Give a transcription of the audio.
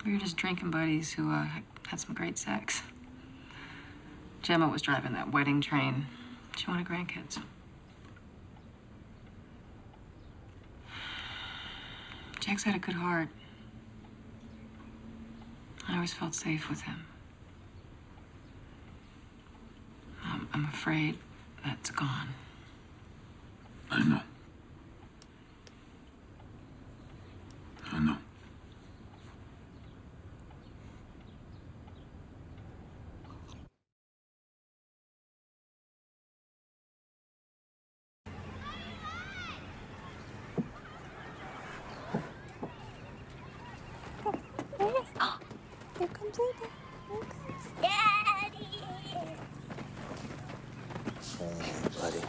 We were just drinking buddies who had some great sex. Gemma was driving that wedding train. She wanted grandkids. Jack's had a good heart. I always felt safe with him. I'm afraid that's gone. I know. I know. Oh, here comes Ada. Here comes Daddy. Hey, buddy.